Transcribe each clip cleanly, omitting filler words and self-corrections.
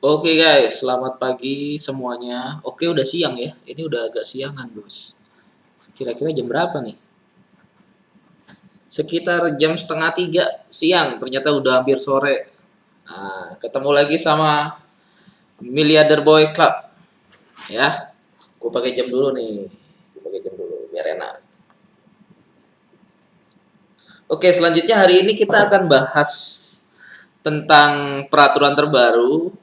Oke guys, selamat pagi semuanya. Oke, udah siang ya. Ini udah agak siangan, Bos. Kira-kira jam berapa nih? Sekitar jam setengah 3 siang. Ternyata udah hampir sore. Nah, ketemu lagi sama Miliarder Boy Club. Ya, gue pakai jam dulu nih. Gue pakai jam dulu biar enak. Oke, selanjutnya hari ini kita akan bahas tentang peraturan terbaru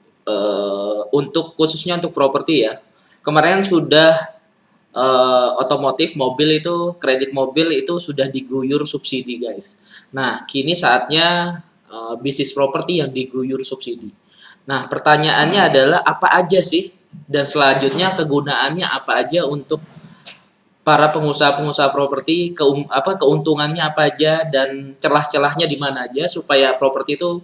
untuk khususnya untuk properti ya. Kemarin sudah otomotif mobil itu kredit mobil itu sudah diguyur subsidi guys. Nah kini saatnya bisnis properti yang diguyur subsidi. Nah pertanyaannya adalah apa aja sih dan selanjutnya kegunaannya apa aja untuk para pengusaha-pengusaha properti keuntungannya apa aja dan celah-celahnya di mana aja supaya properti itu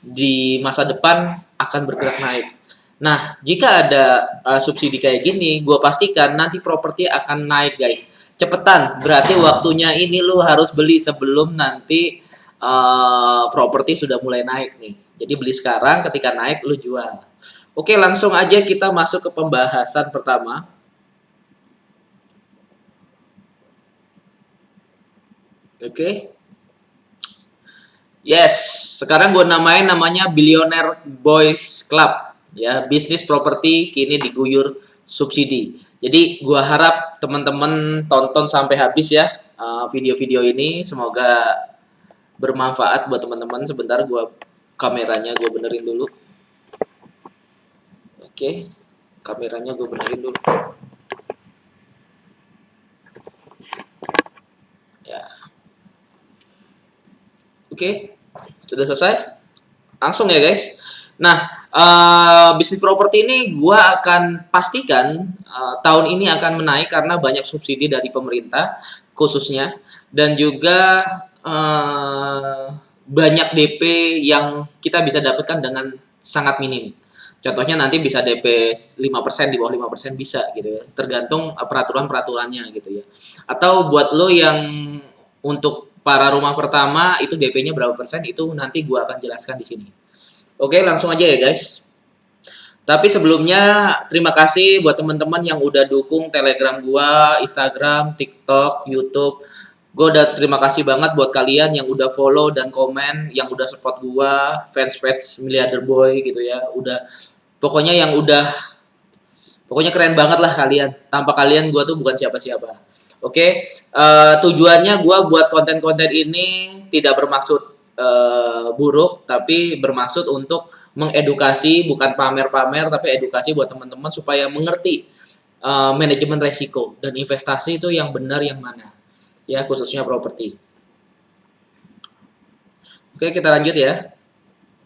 di masa depan akan bergerak naik. Nah, jika ada subsidi kayak gini, gue pastikan nanti properti akan naik, guys. Cepetan, berarti waktunya ini lu harus beli sebelum nanti properti sudah mulai naik nih. Jadi beli sekarang, ketika naik lu jual. Oke, langsung aja kita masuk ke pembahasan pertama. Oke. Yes, sekarang gue namain namanya Billionaire Boys Club. Ya, bisnis properti kini diguyur subsidi. Jadi gue harap teman-teman tonton sampai habis ya video-video ini. Semoga bermanfaat buat teman-teman. Sebentar gue kameranya gue benerin dulu. Oke, kameranya gue benerin dulu. Ya, oke, sudah selesai. Langsung ya guys. Nah, bisnis properti ini gue akan pastikan tahun ini akan menaik karena banyak subsidi dari pemerintah khususnya dan juga banyak DP yang kita bisa dapatkan dengan sangat minim. Contohnya nanti bisa DP 5% di bawah 5% bisa gitu ya. Tergantung peraturan-peraturannya gitu ya. Atau buat lo yang untuk para rumah pertama itu DP-nya berapa persen itu nanti gue akan jelaskan di sini. Oke, langsung aja ya guys. Tapi sebelumnya terima kasih buat teman-teman yang udah dukung Telegram gua, Instagram, TikTok, YouTube. Gue udah terima kasih banget buat kalian yang udah follow dan komen, yang udah support gua, fans-fans Miliarder Boy gitu ya. Udah pokoknya yang udah pokoknya keren banget lah kalian. Tanpa kalian gua tuh bukan siapa-siapa. Oke, tujuannya gua buat konten-konten ini tidak bermaksud buruk, tapi bermaksud untuk mengedukasi, bukan pamer-pamer, tapi edukasi buat teman-teman supaya mengerti manajemen resiko dan investasi itu yang benar yang mana, ya khususnya properti. Oke, kita lanjut ya.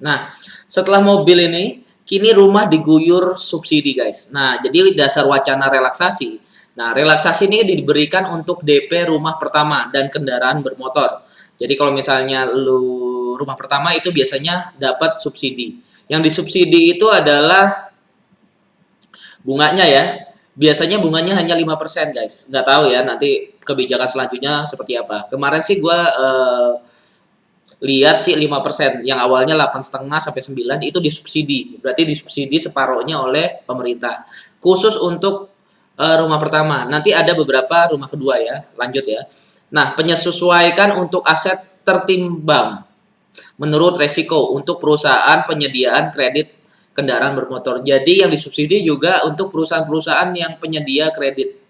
Nah, setelah mobil ini, kini rumah diguyur subsidi, guys. Nah, jadi dasar wacana relaksasi. Nah, relaksasi ini diberikan untuk DP rumah pertama dan kendaraan bermotor. Jadi kalau misalnya lu rumah pertama itu biasanya dapat subsidi. Yang disubsidi itu adalah bunganya ya. Biasanya bunganya hanya 5% guys. Nggak tahu ya nanti kebijakan selanjutnya seperti apa. Kemarin sih gue lihat sih 5%, yang awalnya 8,5 sampai 9 itu disubsidi. Berarti disubsidi separohnya oleh pemerintah. Khusus untuk rumah pertama. Nanti ada beberapa rumah kedua ya. Lanjut ya. Nah, penyesuaikan untuk aset tertimbang menurut resiko untuk perusahaan penyediaan kredit kendaraan bermotor. Jadi yang disubsidi juga untuk perusahaan-perusahaan yang penyedia kredit.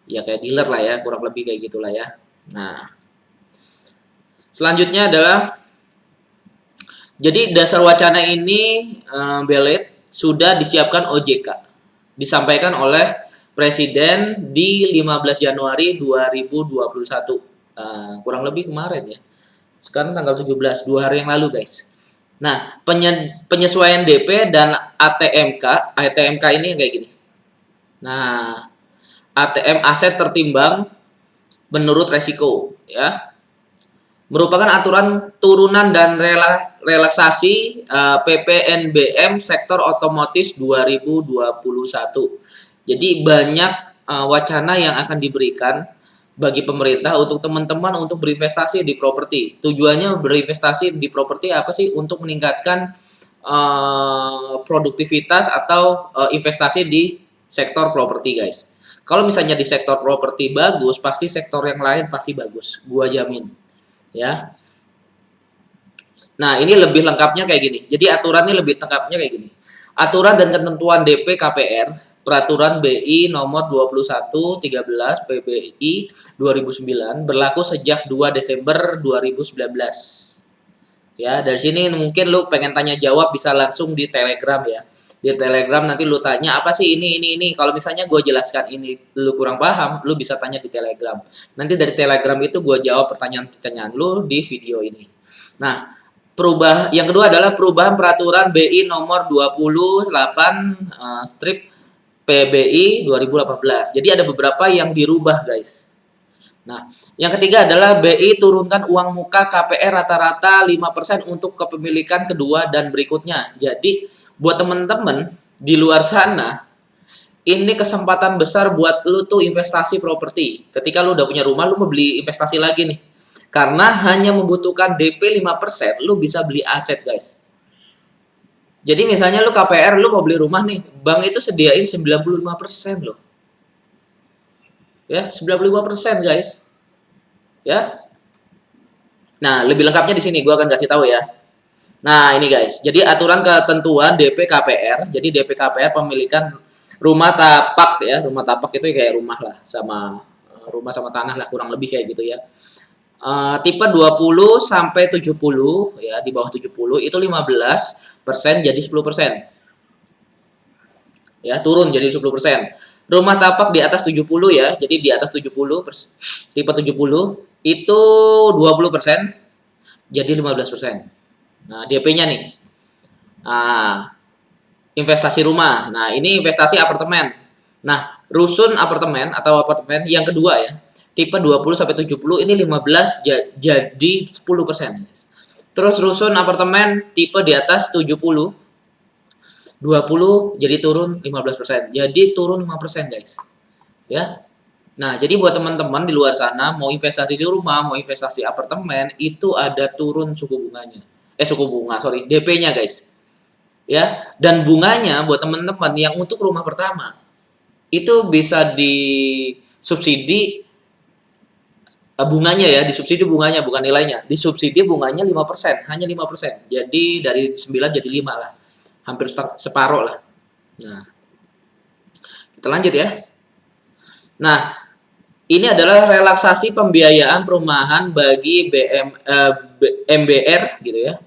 Ya kayak dealer lah ya, kurang lebih kayak gitulah ya. Nah, selanjutnya adalah jadi dasar wacana ini Belet sudah disiapkan OJK. Disampaikan oleh Presiden di 15 Januari 2021. Kurang lebih kemarin ya. Sekarang tanggal 17, 2 hari yang lalu guys. Nah, penyesuaian DP dan ATMK ini kayak gini. Nah, ATM aset tertimbang menurut resiko ya. Merupakan aturan turunan dan relaksasi PPNBM sektor otomotif 2021. Jadi banyak wacana yang akan diberikan bagi pemerintah untuk teman-teman untuk berinvestasi di properti. Tujuannya berinvestasi di properti apa sih? Untuk meningkatkan produktivitas atau investasi di sektor properti, guys. Kalau misalnya di sektor properti bagus, pasti sektor yang lain pasti bagus, gua jamin, ya. Nah, ini lebih lengkapnya kayak gini. Jadi aturannya lebih lengkapnya kayak gini. Aturan dan ketentuan DP KPR, Peraturan BI nomor 2113 PBI 2009 berlaku sejak 2 Desember 2019. Ya, dari sini mungkin lu pengen tanya jawab bisa langsung di Telegram ya. Di Telegram nanti lu tanya apa sih ini. Kalau misalnya gue jelaskan ini lu kurang paham, lu bisa tanya di Telegram. Nanti dari Telegram itu gue jawab pertanyaan-pertanyaan lu di video ini. Nah, yang kedua adalah perubahan peraturan BI nomor 28 strip PBI 2018. Jadi ada beberapa yang dirubah, guys. Nah, yang ketiga adalah BI turunkan uang muka KPR rata-rata 5% untuk kepemilikan kedua dan berikutnya. Jadi, buat temen-temen di luar sana, ini kesempatan besar buat lu tuh investasi properti. Ketika lu udah punya rumah, lu mau beli investasi lagi nih. Karena hanya membutuhkan DP 5%, lu bisa beli aset, guys. Jadi misalnya lu KPR, lu mau beli rumah nih, bank itu sediain 95% loh. Ya, 95%, guys. Ya. Nah, lebih lengkapnya di sini gua akan kasih tahu ya. Nah, ini guys. Jadi aturan ketentuan DP KPR. Jadi DP KPR pemilikan rumah tapak ya. Rumah tapak itu kayak rumah lah sama rumah sama tanah lah kurang lebih kayak gitu ya. Tipe 20 sampai 70 ya, di bawah 70 itu 15% jadi 10%. Ya, turun jadi 10%. Rumah tapak di atas 70 ya, jadi di atas 70 tipe 70 itu 20% jadi 15%. Nah, DP-nya nih. Nah, investasi rumah. Nah, ini investasi apartemen. Nah, rusun apartemen atau apartemen yang kedua ya. Tipe 20 sampai 70 ini 15 jadi 10%, guys. Terus rusun apartemen tipe di atas 70 20 jadi turun 15%. Jadi turun 5%, guys. Ya. Nah, jadi buat teman-teman di luar sana mau investasi di rumah, mau investasi apartemen, itu ada turun suku bunganya. Suku bunga, sorry, DP-nya, guys. Ya, dan bunganya buat teman-teman yang untuk rumah pertama itu bisa disubsidi bunganya ya, disubsidi bunganya bukan nilainya. Disubsidi bunganya 5%, hanya 5%. Jadi dari 9 jadi 5 lah. Hampir separuh lah. Nah, kita lanjut ya. Nah, ini adalah relaksasi pembiayaan perumahan bagi MBR gitu ya.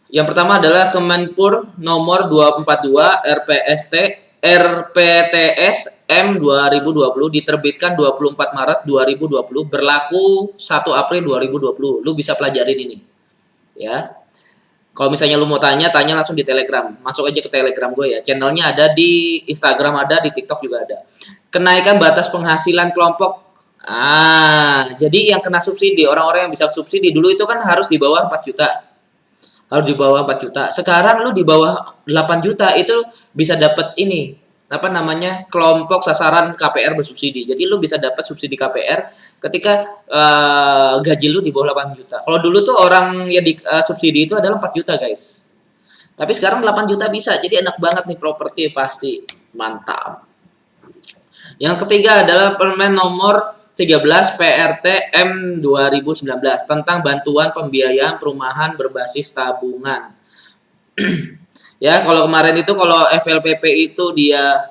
Yang pertama adalah Kemenpur nomor 242 RPTS M 2020 diterbitkan 24 Maret 2020 berlaku 1 April 2020. Lu bisa pelajarin ini. Ya. Kalau misalnya lu mau tanya langsung di Telegram. Masuk aja ke Telegram gue ya. Channelnya ada di Instagram, ada di TikTok juga ada. Kenaikan batas penghasilan kelompok. Jadi yang kena subsidi, orang-orang yang bisa subsidi dulu itu kan harus di bawah 4 juta. Harus di bawah 4 juta. Sekarang lu di bawah 8 juta itu bisa dapat ini. Apa namanya? Kelompok sasaran KPR bersubsidi. Jadi lu bisa dapat subsidi KPR ketika gaji lu di bawah 8 juta. Kalau dulu tuh orang yang di subsidi itu adalah 4 juta, guys. Tapi sekarang 8 juta bisa. Jadi enak banget nih properti pasti. Mantap. Yang ketiga adalah Permen nomor 13 PRT M 2019 tentang bantuan pembiayaan perumahan berbasis tabungan. Ya, kalau kemarin itu kalau FLPP itu dia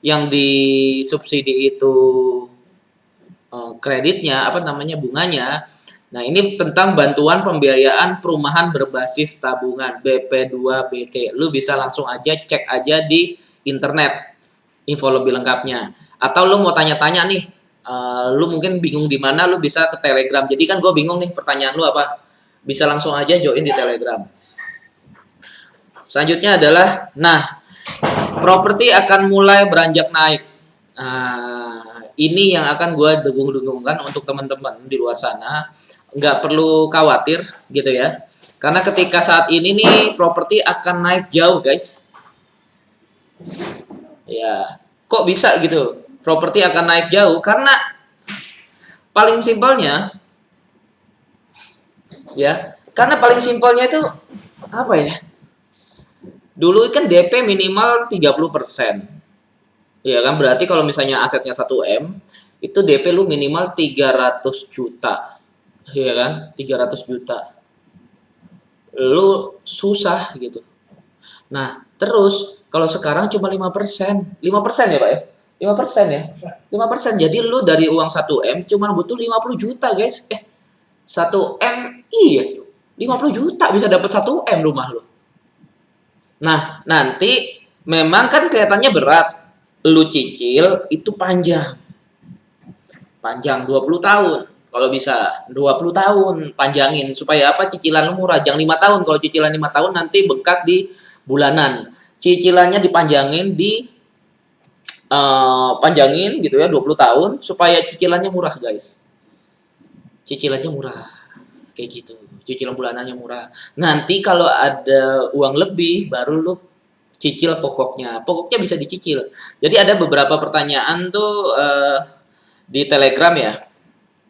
yang disubsidi itu kreditnya apa namanya bunganya. Nah, ini tentang bantuan pembiayaan perumahan berbasis tabungan BP2BT. Lu bisa langsung aja cek aja di internet info lebih lengkapnya. Atau lu mau tanya-tanya nih, lu mungkin bingung di mana, lu bisa ke Telegram. Jadi kan gue bingung nih pertanyaan lu apa. Bisa langsung aja join di Telegram. Selanjutnya adalah, properti akan mulai beranjak naik. Ini yang akan gue dengung-dengungkan untuk teman-teman di luar sana. Nggak perlu khawatir gitu ya. Karena ketika saat ini nih, properti akan naik jauh, guys. Ya, kok bisa gitu? Properti akan naik jauh karena paling simpelnya, ya, Karena paling simpelnya itu apa ya? Dulu kan DP minimal 30%. Ya kan berarti kalau misalnya asetnya 1 M, itu DP lu minimal 300 juta. Ya kan? 300 juta. Lu susah gitu. Nah, terus kalau sekarang cuma 5%. 5% ya, Pak ya? 5% ya? 5%. Jadi lu dari uang 1 M cuma butuh 50 juta, guys. 1 M, iya. 50 juta bisa dapat 1 M rumah lu. Nah, nanti memang kan kelihatannya berat. Lu cicil itu panjang. Panjang 20 tahun. Kalau bisa 20 tahun panjangin supaya apa? Cicilan lu murah. Jangan 5 tahun. Kalau cicilan 5 tahun nanti bengkak di bulanan. Cicilannya dipanjangin panjangin gitu ya 20 tahun supaya cicilannya murah, guys. Cicilannya murah. Kayak gitu. Cicilan bulanannya murah. Nanti kalau ada uang lebih baru lu cicil pokoknya. Pokoknya bisa dicicil. Jadi ada beberapa pertanyaan tuh di Telegram ya.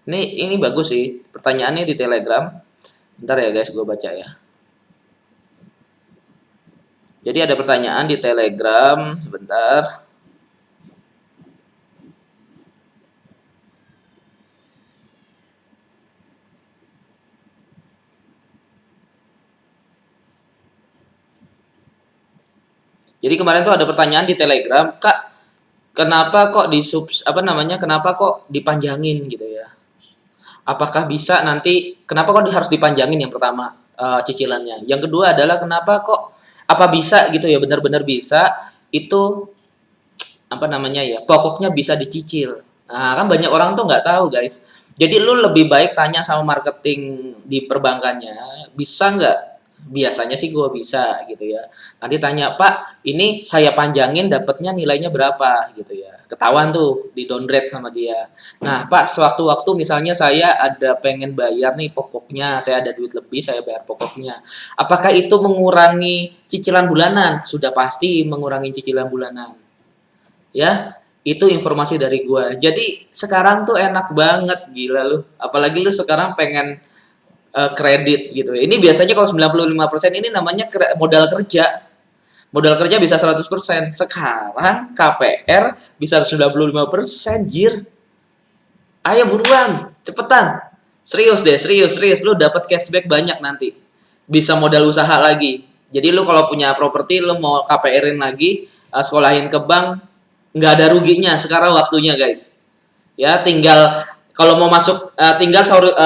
Ini bagus sih. Pertanyaannya di Telegram. Bentar ya guys, gue baca ya. Jadi ada pertanyaan di Telegram, sebentar. Jadi kemarin tuh ada pertanyaan di Telegram, Kak, kenapa kok kenapa kok dipanjangin gitu ya? Apakah bisa nanti kenapa kok harus dipanjangin yang pertama cicilannya? Yang kedua adalah kenapa kok apa bisa gitu ya benar-benar bisa itu pokoknya bisa dicicil. Nah, kan banyak orang tuh nggak tahu, guys. Jadi lu lebih baik tanya sama marketing di perbankannya, bisa nggak? Biasanya sih gue bisa gitu ya. Nanti tanya, Pak, ini saya panjangin dapatnya nilainya berapa gitu ya. Ketahuan tuh di downgrade sama dia. Nah, Pak, sewaktu-waktu misalnya saya ada pengen bayar nih pokoknya, saya ada duit lebih, saya bayar pokoknya. Apakah itu mengurangi cicilan bulanan? Sudah pasti mengurangi cicilan bulanan. Ya, itu informasi dari gua. Jadi sekarang tuh enak banget, gila lu. Apalagi lu sekarang pengen kredit gitu. Ini biasanya kalau 95% ini namanya modal kerja. Modal kerja bisa 100%. Sekarang KPR bisa 95%, jir. Ayo buruan, cepetan. Serius deh, serius. Lu dapat cashback banyak nanti. Bisa modal usaha lagi. Jadi lu kalau punya properti, lu mau KPR-in lagi, sekolahin ke bank, nggak ada ruginya. Sekarang waktunya, guys. Ya, tinggal kalau mau masuk,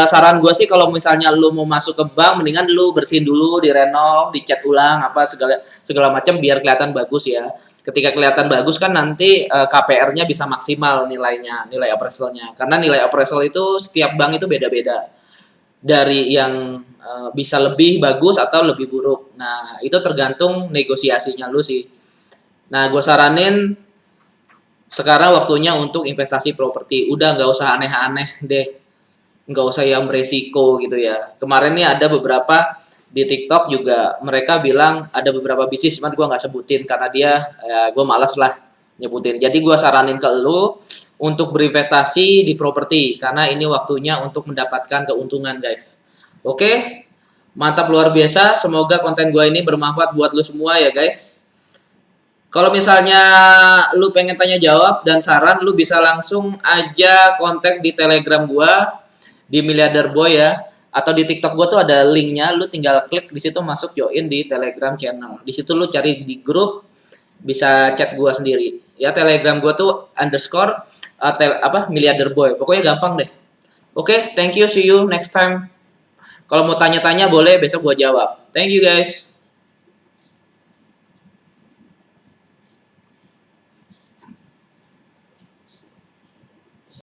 saran gue sih kalau misalnya lu mau masuk ke bank, mendingan lu bersihin dulu, direnov, dicat ulang, apa segala segala macam biar kelihatan bagus ya. Ketika kelihatan bagus kan nanti KPR-nya bisa maksimal nilainya, nilai appraisalnya. Karena nilai appraisal itu setiap bank itu beda-beda. Dari yang bisa lebih bagus atau lebih buruk. Nah, itu tergantung negosiasinya lu sih. Nah, gue saranin sekarang waktunya untuk investasi properti. Udah nggak usah aneh-aneh deh. Nggak usah yang beresiko gitu ya. Kemarin nih ada beberapa di TikTok juga mereka bilang ada beberapa bisnis, cuman gue nggak sebutin karena gue malas lah nyebutin. Jadi gue saranin ke lu untuk berinvestasi di properti karena ini waktunya untuk mendapatkan keuntungan, guys. Oke, mantap luar biasa. Semoga konten gue ini bermanfaat buat lu semua ya, guys. Kalau misalnya lu pengen tanya jawab dan saran, lu bisa langsung aja kontak di Telegram gua di Miliarder Boy ya, atau di TikTok gua tuh ada linknya, lu tinggal klik di situ masuk join di Telegram channel. Di situ lu cari di grup, bisa chat gua sendiri. Ya Telegram gua tuh underscore Miliarder Boy. Pokoknya gampang deh. Oke, thank you, see you next time. Kalau mau tanya-tanya boleh besok gua jawab. Thank you guys.